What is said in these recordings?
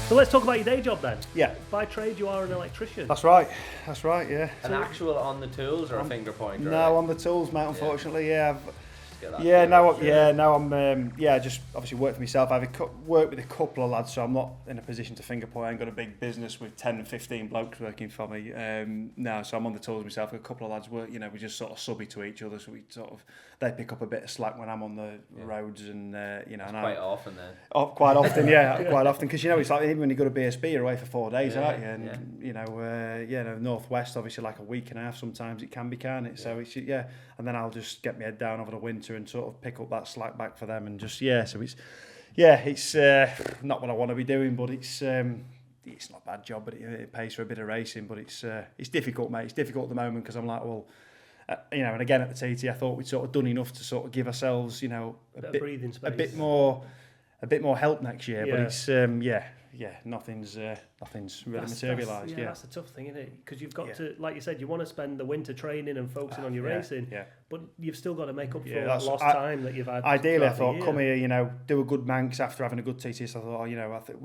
So let's talk about your day job then. Yeah. By trade, you are an electrician. That's right, yeah. An actual on the tools or a finger pointer? No, on the tools, mate, unfortunately, yeah. I just obviously work for myself. I've worked with a couple of lads, so I'm not in a position to finger point. I ain't got a big business with 10 and 15 blokes working for me. No, so I'm on the tools myself. A couple of lads work, we just sort of subby to each other, so they pick up a bit of slack when I'm on the roads, and quite often then. Quite often, quite often, because it's like even when you go to BSB, you're away for 4 days, aren't you? And Northwest, obviously, like a week and a half. Sometimes it can be, can't it? So it's and then I'll just get my head down over the winter and sort of pick up that slack back for them, and just so it's not what I want to be doing, but it's not a bad job, but it pays for a bit of racing, but it's difficult, mate. It's difficult at the moment because I'm like, well, and again at the TT, I thought we'd sort of done enough to sort of give ourselves, a bit breathing space, a bit more help next year, but it's nothing's really materialised. That's the tough thing, isn't it? Because you've got to, like you said, you want to spend the winter training and focusing on your racing, but you've still got to make up for that lost time that you've had. Ideally, I thought, come here, do a good Manx after having a good TT. So I thought, I think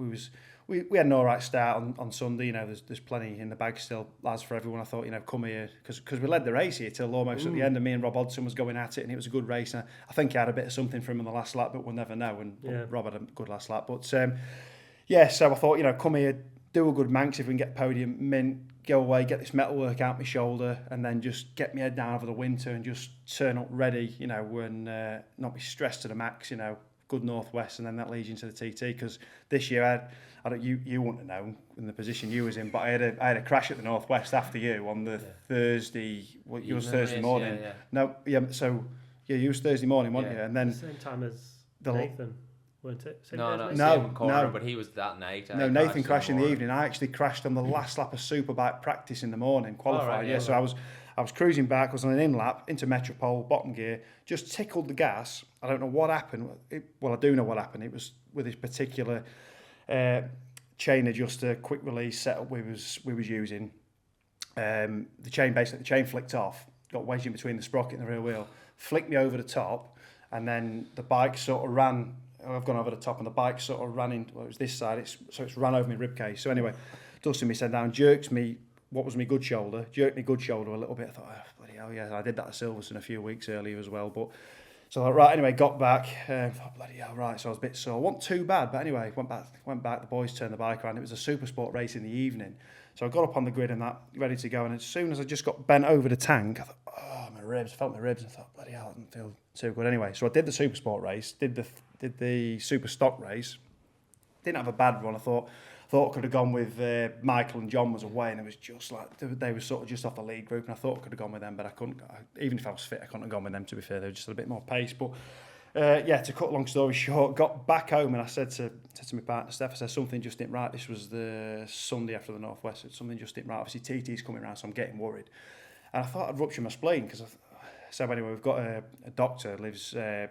we had an all right start on Sunday. There's plenty in the bag still, lads, for everyone. I thought, come here, because we led the race here till almost at the end, and me and Rob Hodgson was going at it, and it was a good race. And I think he had a bit of something from him on the last lap, but we'll never know. And Rob had a good last lap, but so I thought, come here, do a good Manx if we can get podium, mint, go away, get this metalwork out my shoulder, and then just get my head down over the winter and just turn up ready, and not be stressed to the max, good Northwest, and then that leads you into the TT. Because this year you wouldn't have known in the position you was in, but I had a crash at the Northwest after you on the Thursday. You was Thursday morning. You was Thursday morning, weren't you? And then same time as Nathan. Weren't it? No, but he was that night. Nathan crashed in the evening. I actually crashed on the last lap of Superbike practice in the morning, qualified. So I was cruising back, was on an in lap into Metropole, bottom gear, just tickled the gas. I don't know what happened. I do know what happened. It was with this particular chain adjuster, quick release setup we was using. The chain flicked off, got wedged in between the sprocket and the rear wheel, flicked me over the top, and then the bike sort of ran. I've gone over the top, and the bike sort of ran in. It was this side. It's ran over my rib cage. So anyway, dusting me, sent down, jerked me. What was my good shoulder? Jerked my good shoulder a little bit. I thought, bloody hell, yeah. I did that at Silverstone a few weeks earlier as well. But so I thought, right. Anyway, got back. Thought, bloody hell, right. So I was a bit sore. Wasn't too bad, but anyway, went back. The boys turned the bike around. It was a super sport race in the evening. So I got up on the grid and that, ready to go. And as soon as I just got bent over the tank, I thought, my ribs. Felt my ribs. And I thought, bloody hell, I didn't feel too good. Anyway, so I did the super sport race. Did the super stock race. Didn't have a bad run. I thought I could have gone with Michael and John was away, and it was just like they were sort of just off the lead group, and I thought I could have gone with them, but I couldn't. Even if I was fit, I couldn't have gone with them. To be fair, they were just a bit more pace. But to cut a long story short, got back home and I said to my partner Steph, I said something just didn't right. This was the Sunday after the Northwest. Something just didn't right. Obviously TT's coming around, so I'm getting worried, and I thought I'd rupture my spleen because so anyway, we've got a doctor lives a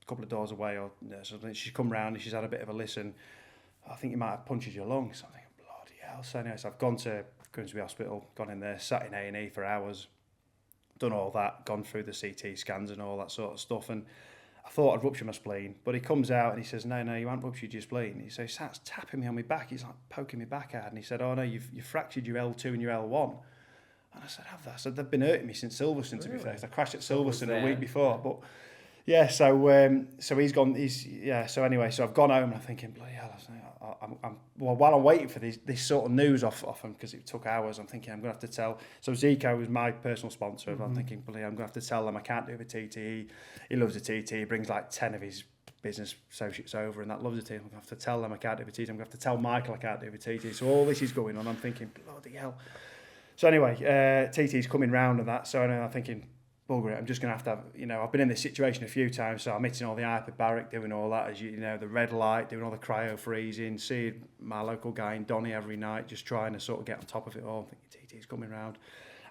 couple of doors away, or so she's come round and she's had a bit of a listen. I think you might have punctured your lungs. I'm thinking, bloody hell. So anyway, I've gone to Grimsby Hospital, gone in there, sat in A&E for hours, done all that, gone through the CT scans and all that sort of stuff, and I thought I'd rupture my spleen, but he comes out and he says, no, you haven't ruptured your spleen. He starts tapping me on my back. He's like poking me back out, and he said, oh no, you've fractured your L2 and your L1. And I said, have that? I said, they've been hurting me since Silverstone, to be fair. I crashed at Silverstone a week before, but yeah, so he's gone. So anyway, so I've gone home and I'm thinking, bloody hell. While I'm waiting for this sort of news off him, because it took hours, I'm thinking I'm going to have to tell. So Zico was my personal sponsor. Mm-hmm. I'm thinking, bloody, I'm going to have to tell them I can't do the TT. He loves the TT. He brings like 10 of his business associates over and that loves the TT. I'm going to have to tell them I can't do the TT. I'm going to have to tell Michael I can't do the TT. So all this is going on. I'm thinking, bloody hell. So anyway, TT's coming round and that. So I'm thinking, bugger it, I'm just going to have, I've been in this situation a few times, so I'm hitting all the hyperbaric, doing all that, as the red light, doing all the cryo freezing, seeing my local guy in Donny every night, just trying to sort of get on top of it all. I'm thinking, TT's coming round.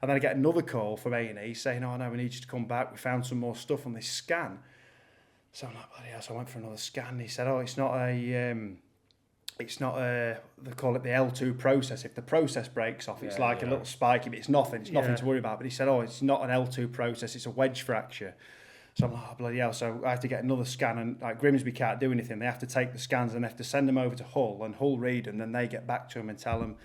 And then I get another call from A&E saying, oh no, we need you to come back, we found some more stuff on this scan. So I'm like, bloody hell, so I went for another scan. He said, oh, it's not they call it the L2 process. If the process breaks off, it's a little spiky, but it's nothing to worry about. But he said, oh, it's not an L2 process, it's a wedge fracture. So I'm like, oh, bloody hell. So I have to get another scan, and like Grimsby can't do anything. They have to take the scans and they have to send them over to Hull, and Hull read them, and then they get back to them and tell them.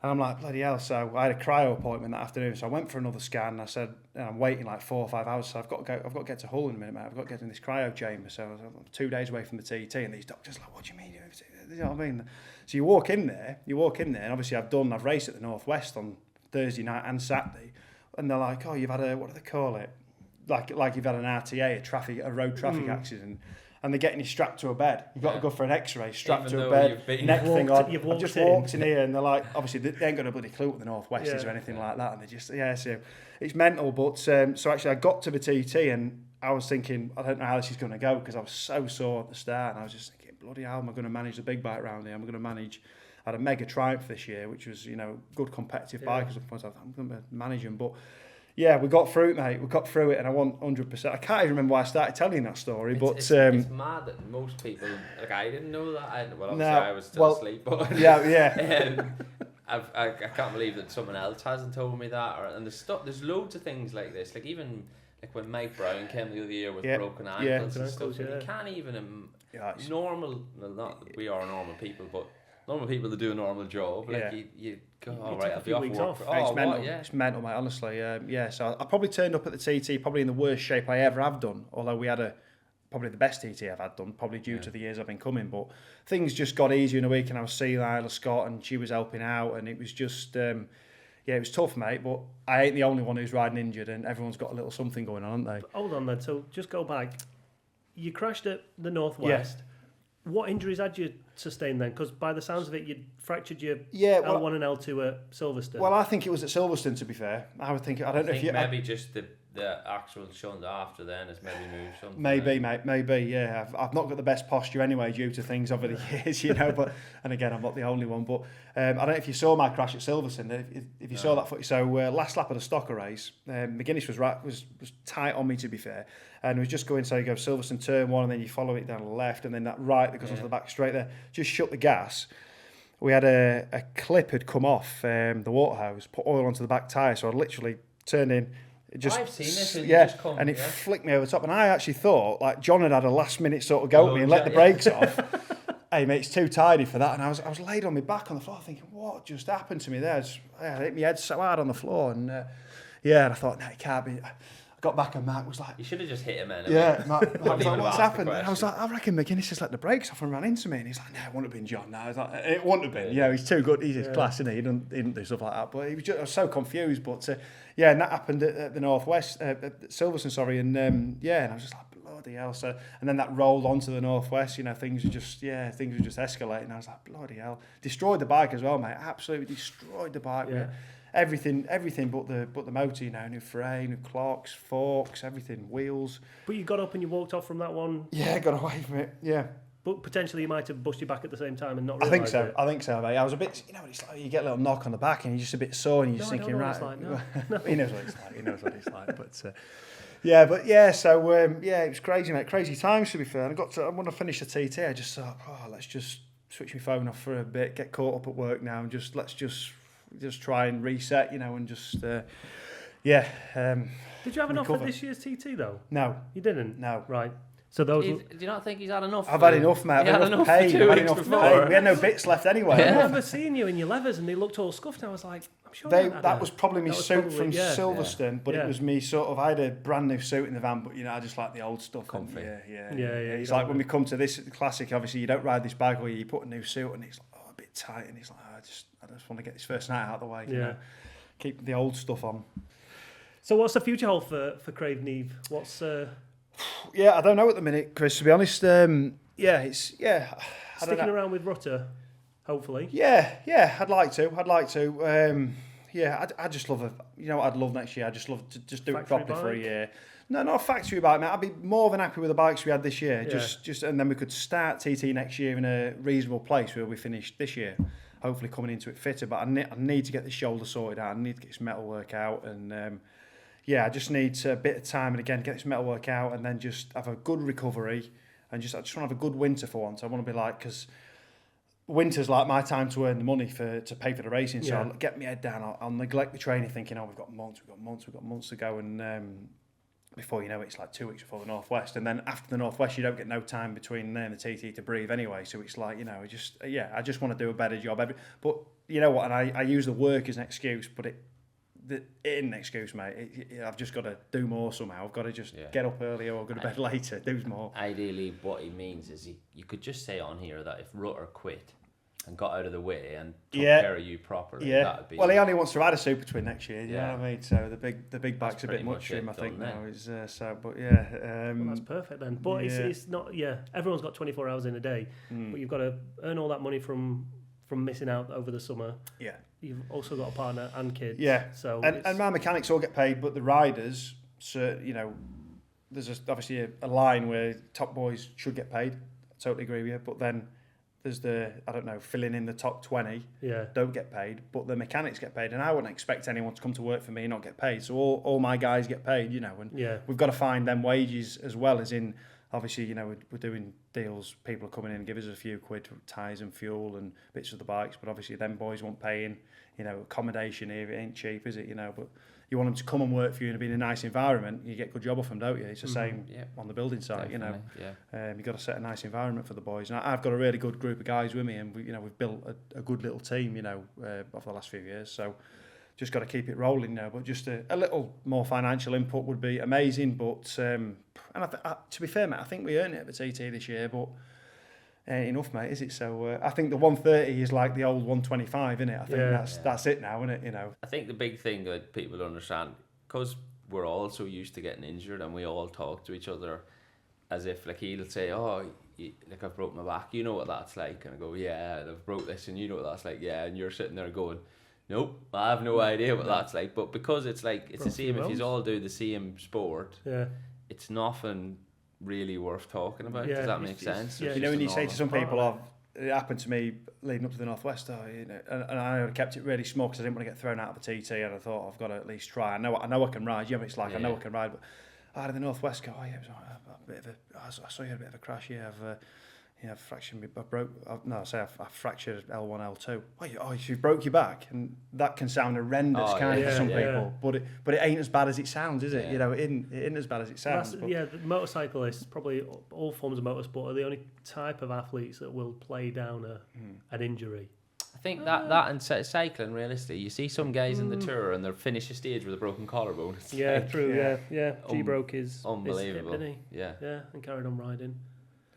And I'm like, bloody hell. So I had a cryo appointment that afternoon. So I went for another scan. And I said, I'm waiting like 4 or 5 hours. So I've got to get to Hull in a minute, mate. I've got to get in this cryo chamber. So I'm 2 days away from the TT, and these doctors are like, what do you mean? You know what I mean? So you walk in there, and obviously I've raced at the Northwest on Thursday night and Saturday, and they're like, oh, you've had what do they call it? Like you've had an RTA, a road traffic accident, and they're getting you strapped to a bed. You've got to go for an X-ray, strapped to a bed, neck thing on. I've just walked in here, and they're like, obviously they ain't got a bloody clue what the Northwest is or anything like that, and they just so it's mental. But so actually I got to the TT, and I was thinking, I don't know how this is going to go, because I was so sore at the start, and I was just thinking, bloody hell, am I going to manage the big bike round here? I'm going to manage. I had a mega Triumph this year, which was good competitive bike. I'm going to manage them, but. Yeah, we got through it, mate. We got through it, and I want 100%. I can't even remember why I started telling that story, it's mad that most people, like, I didn't know that. I was still asleep, but I can't believe that someone else hasn't told me that. And there's loads of things like this. Like even like when Mike Browne came the other year with broken ankles and stuff. You can't even normal. Well, not that we are normal people, but. Normal people that do a normal job, like you go, all right, I'll be off work. It's mental. It's mental, mate. Honestly, So I probably turned up at the TT probably in the worst shape I ever have done. Although we had probably the best TT I've had done, probably due to the years I've been coming. But things just got easier in a week, and I was seeing Isla Scott, and she was helping out, and it was just, it was tough, mate. But I ain't the only one who's riding injured, and everyone's got a little something going on, haven't they? But hold on then. So just go back. You crashed at the Northwest. What injuries had you sustained then? Because by the sounds of it, you'd fractured your L1 and L2 at Silverstone. Well, I think it was at Silverstone, to be fair. I would think. I don't know if you. Maybe just the actual shunt after then has maybe moved something. Maybe, mate. Maybe, yeah. I've not got the best posture anyway due to things over the years, But and again, I'm not the only one. But I don't know if you saw my crash at Silverstone. If you saw that footage, so last lap of the Stocker race, McGuinness was tight on me, to be fair. And was just going, so you go Silverstone turn 1, and then you follow it down the left, and then that right that goes onto the back straight there. Just shut the gas. We had a clip had come off the water hose, put oil onto the back tyre, so I literally turned in. I've seen this. And it flicked me over the top, and I actually thought like John had a last minute sort of go at me and let the brakes off. Hey mate, it's too tidy for that, and I was laid on my back on the floor thinking, what just happened to me there? I hit my head so hard on the floor, and and I thought, no, it can't be. I got back and Matt was like... You should have just hit him, man. Matt was like, what's happened? And I was like, I reckon McGuinness just let the brakes off and ran into me. And he's like, no, it wouldn't have been John. No, I was like, it wouldn't have been. He's too good. He's his class, isn't he? He didn't do stuff like that. But I was so confused. But and that happened at the Northwest, at Silverstone, sorry. And and I was just like, bloody hell. So, and then that rolled onto the Northwest. Things were just escalating. I was like, bloody hell. Destroyed the bike as well, mate. Absolutely destroyed the bike. Yeah. Everything but the motor, new frame, new clocks, forks, everything, wheels. But you got up and you walked off from that one. Yeah, I got away from it. Yeah. But potentially you might have busted your back at the same time and not realised I think so, mate. I was a bit, it's like you get a little knock on the back and you're just a bit sore and you're just thinking, right. No. He knows what it's like. But so it was crazy, mate. Crazy times, to be fair. And when I finished the TT, I just thought, let's just switch my phone off for a bit, get caught up at work now, and let's just try and reset, and just Did you have enough for this year's TT though? No, you didn't. No, right. So those. Do you not think he's had enough? I've had enough, mate. I've had enough pain. We had no bits left anyway. I remember seeing you in your levers, and they looked all scuffed. And I was like, I'm sure that was probably my suit from Silverstone, but it was me sort of. I had a brand new suit in the van, but I just like the old stuff. Comfy. Yeah. It's like when we come to this classic. Obviously, you don't ride this bike where you put a new suit, and it's like, a bit tight, and it's like I just want to get this first night out of the way. Keep the old stuff on. So what's the future hold for Crave Neve? What's I don't know at the minute, Chris, to be honest. Sticking around with Rutter, hopefully. I'd like to. I just love what I'd love next year? I'd just love to just do factory it properly bike? for a year. No, not a factory bike, mate. I'd be more than happy with the bikes we had this year. Yeah. And then we could start TT next year in a reasonable place where we finished this year. Hopefully coming into it fitter. But I need to get this shoulder sorted out. I need to get this metal work out. And I just need a bit of time. And again, get this metal work out and then just have a good recovery. And I just want to have a good winter for once. I want to be like, because winter's like my time to earn the money to pay for the racing. So I'll get my head down. I'll neglect the training thinking, we've got months to go. And before you know it, it's like 2 weeks before the Northwest, and then after the Northwest, you don't get no time between there and the TT to breathe anyway. So it's like, you know, I just want to do a better job. But you know what? And I use the work as an excuse, but it ain't an excuse, mate. I've just got to do more somehow. I've got to just get up earlier or go to bed later, do more. Ideally, what he means is you could just say on here that if Rutter quit and got out of the way and took care of you properly, that would be... Well, he only wants to ride a Super Twin next year, you know what I mean? So the big bike's a bit much for him, I think, now. Well, that's perfect then. But it's not, everyone's got 24 hours in a day, but you've got to earn all that money from missing out over the summer. Yeah. You've also got a partner and kids. Yeah. So and my mechanics all get paid, but the riders, you know, there's obviously a line where top boys should get paid. I totally agree with you. But then there's filling in the top 20 don't get paid, but the mechanics get paid. And I wouldn't expect anyone to come to work for me and not get paid. So all my guys get paid, you know, and we've got to find them wages as well, as in, obviously, you know, we're doing deals. People are coming in and give us a few quid for tyres and fuel and bits of the bikes. But obviously, them boys won't pay in. You know, accommodation here, it ain't cheap, is it? You know, but you want them to come and work for you and be in a nice environment. You get good job off them, don't you? It's the same on the building site. Definitely, you know. You've got to set a nice environment for the boys. And I've got a really good group of guys with me, and we've built a good little team. You know, over the last few years. So just got to keep it rolling now. But just a little more financial input would be amazing. But and to be fair, mate, I think we earned it at the TT this year. But enough, mate, is it? So I think the 130 is like the old 125, isn't it? I think that's it now, isn't it? You know. I think the big thing that people understand, because we're all so used to getting injured, and we all talk to each other as if, like, he'll say, like, I've broke my back, you know what that's like, and I go, yeah, I've broke this, and you know what that's like, yeah, and you're sitting there going, nope, I have no idea what that's like. But because it's like, it's the same, if you all do the same sport, it's nothing really worth talking about. Does that make sense? You know, when you say to some people, it happened to me leading up to the Northwest, you know, and I kept it really small because I didn't want to get thrown out of the TT, and I thought, I've got to at least try. I know I can ride. You know, it's like, I know I can ride, but out of the Northwest, go, it was a bit of I saw you had a bit of a crash. I've fractured. I fractured L1, L2. You broke your back, and that can sound horrendous, for some people. But it ain't as bad as it sounds, is it? Yeah. You know, it ain't as bad as it sounds. The motorcyclists, probably all forms of motorsport, are the only type of athletes that will play down an injury. I think that and cycling, realistically, you see some guys in the Tour and they'll finish a stage with a broken collarbone. It's true. G broke his unbelievable. His hip, didn't he? And carried on riding.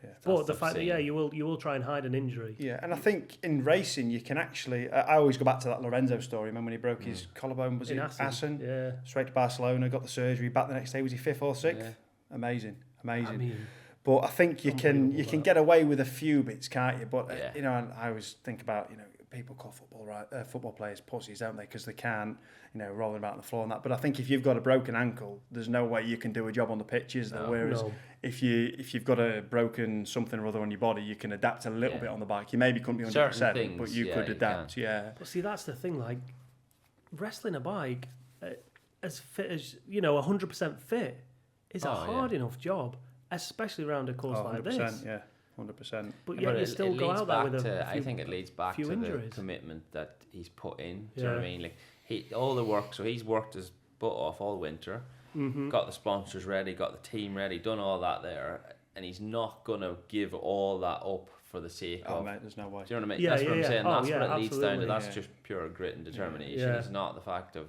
Yeah. But the fact that you will try and hide an injury. Yeah, and I think in racing you can actually. I always go back to that Lorenzo story. Remember when he broke his collarbone? Was it Assen? Yeah. Straight to Barcelona, got the surgery. Back the next day, was he 5th or 6th? Yeah. Amazing. I mean, but I think you can get away with a few bits, can't you? But you know, I always think about, you know, people call football players pussies, don't they? Because they can't, you know, rolling about on the floor and that. But I think if you've got a broken ankle, there's no way you can do a job on the pitch, is there? Whereas if you've got a broken something or other on your body, you can adapt a little bit on the bike. You maybe couldn't be 100%, but you could adapt. But see, that's the thing. Like, wrestling a bike as fit as, you know, 100% fit is a hard enough job, especially around a course like this. Yeah. 100%. But you still go out there with I think it leads back to injuries. The commitment that he's put in. Do you know what I mean? Like, all the work, so he's worked his butt off all winter, got the sponsors ready, got the team ready, done all that there, and he's not going to give all that up for the sake of... mate, there's no way. Do you know what I mean? That's what I'm saying. That's what it leads down to. That's just pure grit and determination. It's not the fact of,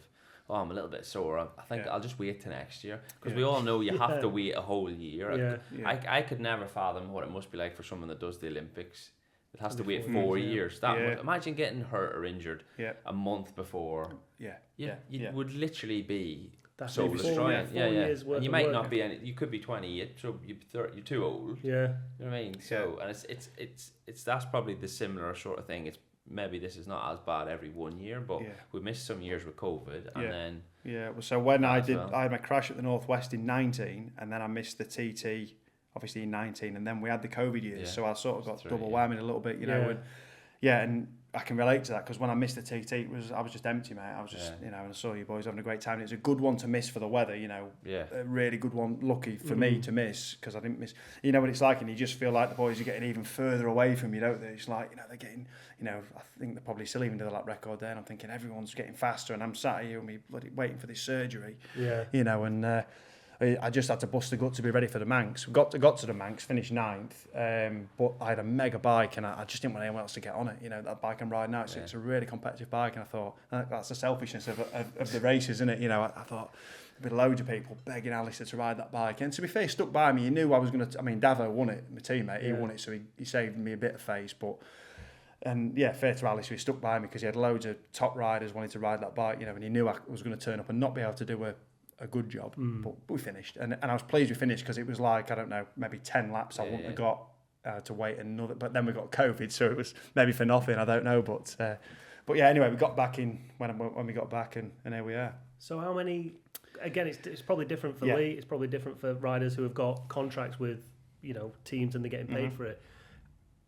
I'm a little bit sore. I think I'll just wait till next year. Because we all know you have to wait a whole year. I could never fathom what it must be like for someone that does the Olympics. It has to wait 4 years. Imagine getting hurt or injured a month before. You would literally be so destroying. And you might not be you could be 20, so you're too old. You know what I mean? So and it's that's probably the similar sort of thing. It's maybe this is not as bad every 1 year, but we missed some years with COVID, and then well, so when I had my crash at the Northwest in 19, and then I missed the TT obviously in 19, and then we had the COVID years, so I sort of got double whammy a little bit, you know, and I can relate to that, because when I missed the TT, I was just empty, mate. I was just, you know, and I saw you boys having a great time. And it's a good one to miss for the weather, you know. A really good one, lucky for me to miss, because I didn't miss. You know what it's like, and you just feel like the boys are getting even further away from you, don't they? It's like, you know, they're getting, you know, I think they're probably still even to the lap record there, and I'm thinking everyone's getting faster, and I'm sat here and me bloody waiting for this surgery. You know, and I just had to bust the gut to be ready for the Manx. We got to the Manx, finished 9th, but I had a mega bike and I just didn't want anyone else to get on it. You know, that bike I'm riding now, it's a really competitive bike, and I thought, that's the selfishness of the races, isn't it? You know, I thought there'd be loads of people begging Alistair to ride that bike. And to be fair, he stuck by me. He knew I was going to... I mean, Davo won it, my teammate. He won it, so he saved me a bit of face. But... And yeah, fair to Alistair, he stuck by me because he had loads of top riders wanting to ride that bike, you know, and he knew I was going to turn up and not be able to do a good job. But we finished. And I was pleased we finished because it was like, I don't know, maybe 10 laps I wouldn't have got to wait another... But then we got COVID, so it was maybe for nothing, I don't know. But yeah, anyway, we got back in when we got back, and here we are. So how many... Again, it's probably different for Lee. It's probably different for riders who have got contracts with, you know, teams and they're getting paid for it.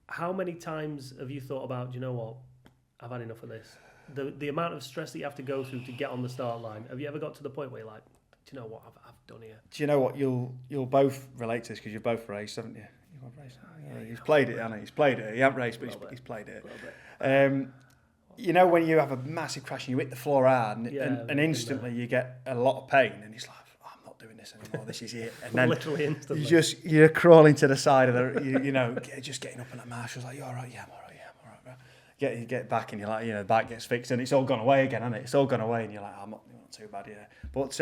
How many times have you thought about, do you know what, I've had enough of this? The amount of stress that you have to go through to get on the start line. Have you ever got to the point where you're like, do you know what I've done here? Do you know what, you'll both relate to this because you've both raced, haven't you? He's played it, hasn't he? He's played it. He hasn't raced, but he's played it. You know, when you have a massive crash and you hit the floor hard and instantly you get a lot of pain, and it's like, I'm not doing this anymore, this is it. And then literally instantly. You're crawling to the side of the, you know, just getting up, and that marshal's like, you all right? Yeah, I'm all right. You get back and you're like, you know, the bike gets fixed and it's all gone away again, hasn't it? It's all gone away and you're like, I'm not too bad, yeah. But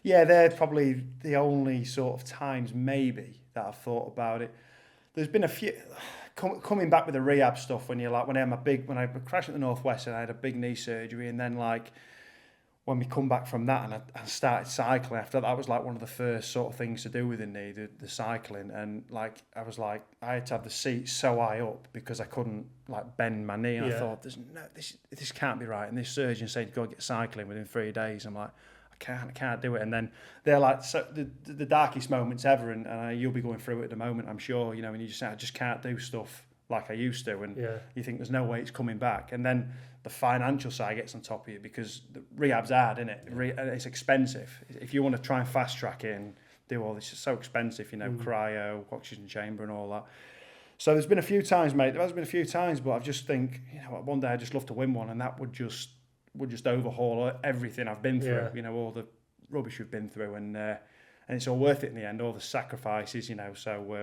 they're probably the only sort of times maybe that I've thought about it. There's been a few... Coming back with the rehab stuff, when I crashed at the Northwest and I had a big knee surgery, and then like when we come back from that and I started cycling after that was like one of the first sort of things to do with the knee, the cycling, and like I was like, I had to have the seat so high up because I couldn't like bend my knee, and I thought, this can't be right, and this surgeon said go get cycling within 3 days. I'm like, I can't do it. And then they're like, so the darkest moments ever, and you'll be going through it at the moment, I'm sure, you know, and you just say, I just can't do stuff like I used to, and you think there's no way it's coming back. And then the financial side gets on top of you because the rehab's hard, isn't it? It's expensive. If you want to try and fast track it and do all this, it's so expensive, you know, cryo, oxygen chamber and all that. So there's been a few times, mate, there has been a few times, but I just think, you know, one day I'd just love to win one, and that would just overhaul everything I've been through, you know, all the rubbish we've been through, and it's all worth it in the end, all the sacrifices, you know, so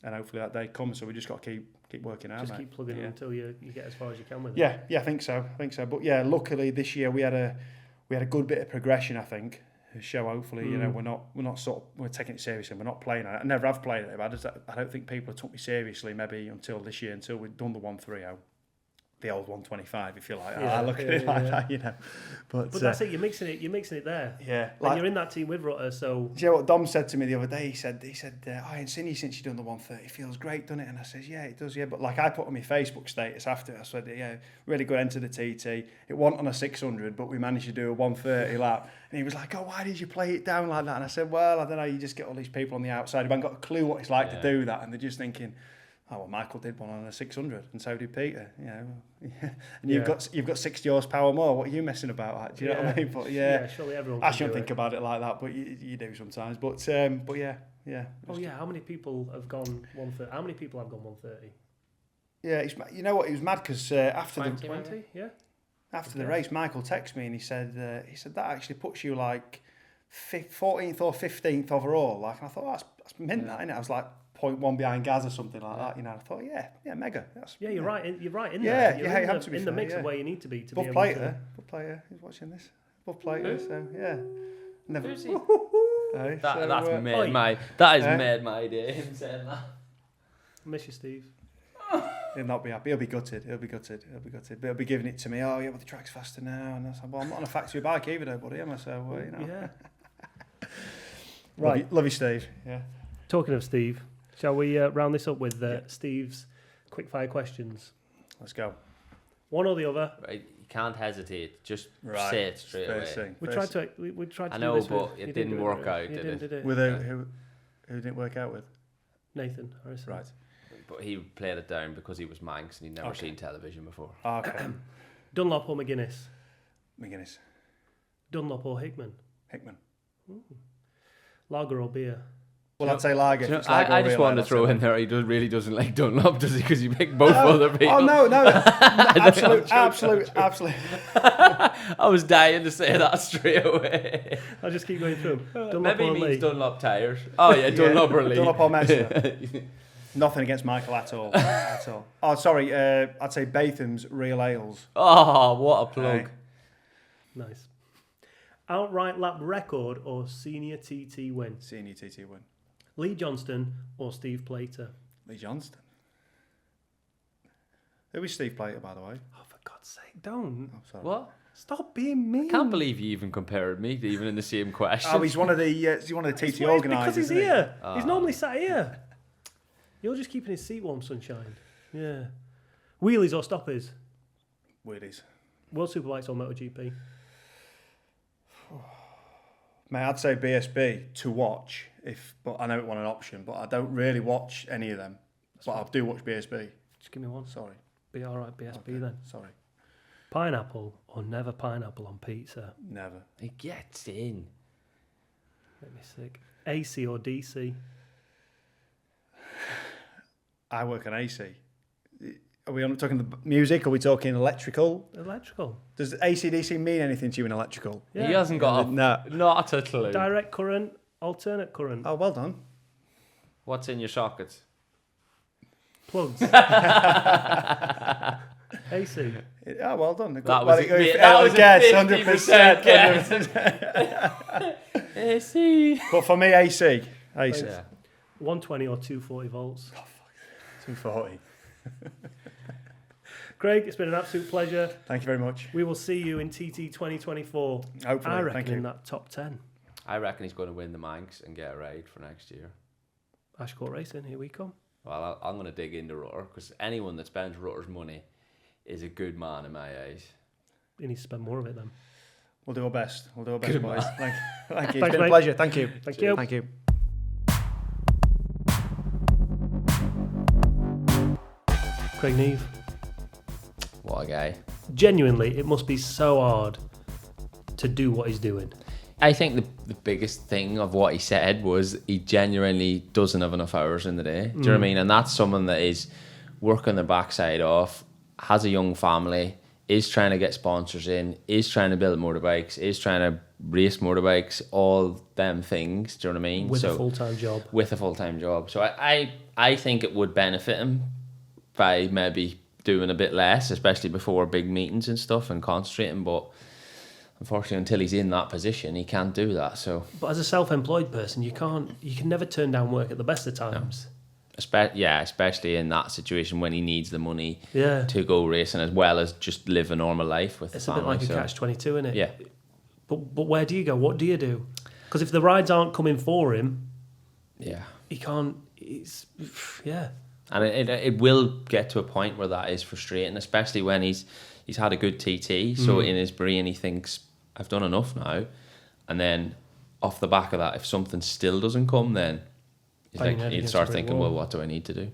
and hopefully that day comes, so we just got to keep working out, keep plugging until you get as far as you can with it. I think so, but yeah, luckily this year we had a good bit of progression, I think, to show hopefully, you know, we're taking it seriously, we're not playing it. I never have played it, but I don't think people have took me seriously maybe until this year, until we've done the 130. The old 125, if you like. I look at it like that, you know. But that's it. You're mixing it there. Yeah, and you're in that team with Rutter. So do you know what Dom said to me the other day? He said, I ain't seen you since you've done the 130. It feels great, doesn't it? And I says, yeah, it does. Yeah, but like I put on my Facebook status after, I said, yeah, really good end to the TT. It wasn't on a 600, but we managed to do a 130 lap. And he was like, oh, why did you play it down like that? And I said, well, I don't know. You just get all these people on the outside who haven't got a clue what it's like to do that, and they're just thinking, oh well, Michael did one on a 600, and so did Peter. You know, and you've got 60 horsepower more. What are you messing about? At? Do you know what I mean? But surely everyone. I shouldn't think about it like that, but you do sometimes. But yeah. Oh yeah, how many people have gone 130? How many people have gone 130? Yeah, you know what? He was mad because after 20, after the race, Michael texted me and he said that actually puts you like 14th or 15th overall. Like, and I thought, oh, that's mint, that, isn't it? I was like 0.1 behind Gaz or something like that, you know. I thought, yeah, mega. You're right in there. You have to be in the mix of where you need to be to Buff be able plater, Buff plater, he's watching this. Buff plater, so yeah. Never. Who's he? That's made my. That is made my idea. Him saying that. Miss you, Steve. He'll not be happy. He'll be gutted. But he'll be giving it to me. Oh yeah, well the track's faster now, and I said, well, I'm not on a factory bike either, though, buddy, am I? So you know. Yeah. Right, love you, Steve. Yeah. Talking of Steve. Shall we round this up with Steve's quickfire questions? Let's go. One or the other. Right, you can't hesitate. Just say it straight away. We tried to. We tried to. I know, but it didn't work out, did it? With who didn't work out with? Nathan Harrison. Right. But he played it down because he was Manx and he'd never seen television before. Okay. Dunlop or McGuinness? McGuinness. Dunlop or Hickman? Hickman. Ooh. Lager or beer? Well, I'd say lager. You know, I just wanted to throw in there, he really doesn't like Dunlop, does he? Because you pick both other people. Oh, no. Absolute. I was dying to say that straight away. I'll just keep going through them. Maybe he means Dunlop tyres. Oh, yeah, Dunlop or Lee. Dunlop or Messer. Nothing against Michael at all. Oh, sorry. I'd say Batham's Real Ales. Oh, what a plug. Nice. Outright lap record or senior TT win? Senior TT win. Lee Johnston or Steve Plater? Lee Johnston. Who is Steve Plater, by the way? Oh, for God's sake, don't. Oh, sorry. What? Stop being mean. I can't believe you even compared me to even in the same question. Oh, he's one of the TT organisers. Because he's here. He's normally sat here. You're just keeping his seat warm, sunshine. Yeah. Wheelies or stoppers? Wheelies. World Superbikes or MotoGP? Mate, I'd say BSB to watch, but I know it wasn't an option, but I don't really watch any of them. But I do watch BSB. Just give me one. Sorry. Be alright, BSB then. Sorry. Pineapple or never pineapple on pizza? Never. It gets in. Make me sick. AC or DC? I work on AC. Are we talking the music? Or are we talking electrical? Electrical. Does AC/DC mean anything to you in electrical? Yeah. He hasn't got not a clue. Direct current, alternate current. Oh, well done. What's in your sockets? Plugs. AC. Oh, well done. That was a guess, 100% guess. AC. But for me, AC. AC. Yeah. 120 or 240 volts? Oh, fuck. 240. Craig, it's been an absolute pleasure. Thank you very much. We will see you in TT 2024. Hopefully. I reckon in that top 10. I reckon he's going to win the Manx and get a ride for next year. Ashcourt Racing, here we come. Well, I'm going to dig into Rutter because anyone that spends Rutter's money is a good man in my eyes. You need to spend more of it then. We'll do our best. We'll do our best, good boys. Thank you. Thanks, it's been a pleasure. Thank you. Thank you. Thank you. Craig Neve. What a guy. Genuinely, it must be so hard to do what he's doing. I think the biggest thing of what he said was he genuinely doesn't have enough hours in the day. Do you know what I mean? And that's someone that is working their backside off, has a young family, is trying to get sponsors in, is trying to build motorbikes, is trying to race motorbikes, all them things. Do you know what I mean? With a full-time job. With a full-time job. So I think it would benefit him by maybe doing a bit less, especially before big meetings and stuff, and concentrating. But unfortunately, until he's in that position, he can't do that. So, but as a self-employed person, you can never turn down work at the best of times. No. Especially in that situation when he needs the money to go racing as well as just live a normal life with the family. It's a bit like a catch-22, isn't it? Yeah. But where do you go? What do you do? Because if the rides aren't coming for him, he can't. And it will get to a point where that is frustrating, especially when he's had a good TT. So in his brain, he thinks, I've done enough now. And then off the back of that, if something still doesn't come, then he'd start thinking, well, what do I need to do?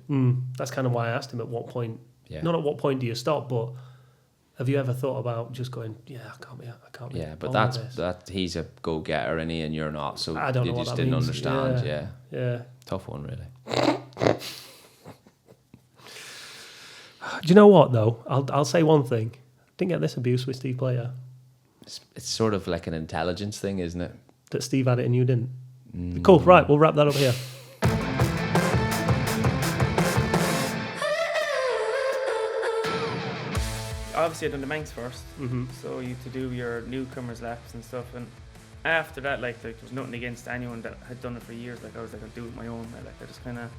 That's kind of why I asked him at what point. Not at what point do you stop, but have you ever thought about just going, I can't be. Yeah, but that he's a go-getter, and you're not. So I don't know you just what that didn't means. understand. Yeah. Tough one, really. Do you know what, though? I'll say one thing. Didn't get this abuse with Steve Plater. It's sort of like an intelligence thing, isn't it? That Steve had it and you didn't. Cool, right, we'll wrap that up here. Obviously, I'd done the Manx first, so you had to do your newcomers laps and stuff. And after that, there was nothing against anyone that had done it for years. I was I'll do it my own way. I just kind of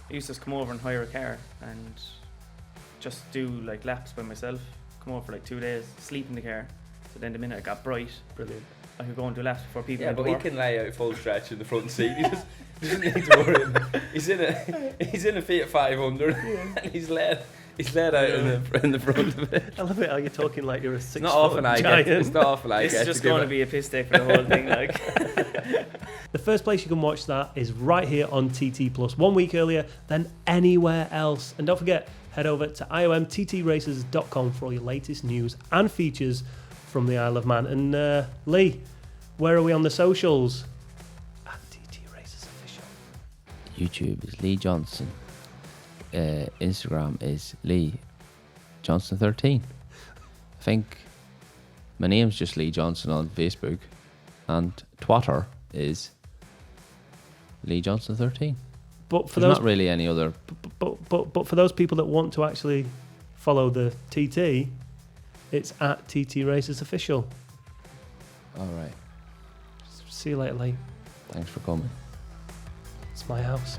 used to just come over and hire a car and just do laps by myself. Come over for 2 days, sleep in the car. So then the minute it got bright, brilliant, I could go and do laps before people. Yeah, but he can lay out full stretch in the front seat. He doesn't need to worry. He's in a Fiat 500 and he's led out in the front of it. I love it how you're talking like you're a 6 It's not often I get. This is just going to be a piss take for the whole thing. The first place you can watch that is right here on TT Plus, 1 week earlier than anywhere else. And don't forget, head over to iomttracers.com for all your latest news and features from the Isle of Man. And Lee, where are we on the socials? @TT Racers Official. YouTube is Lee Johnston. Instagram is Lee Johnston 13. I think my name's just Lee Johnston on Facebook, and Twitter is Lee Johnston 13. But for There's those, not really any other. But for those people that want to actually follow the TT, it's at TT Races Official. All right. See you later, Lee. Thanks for coming. It's my house.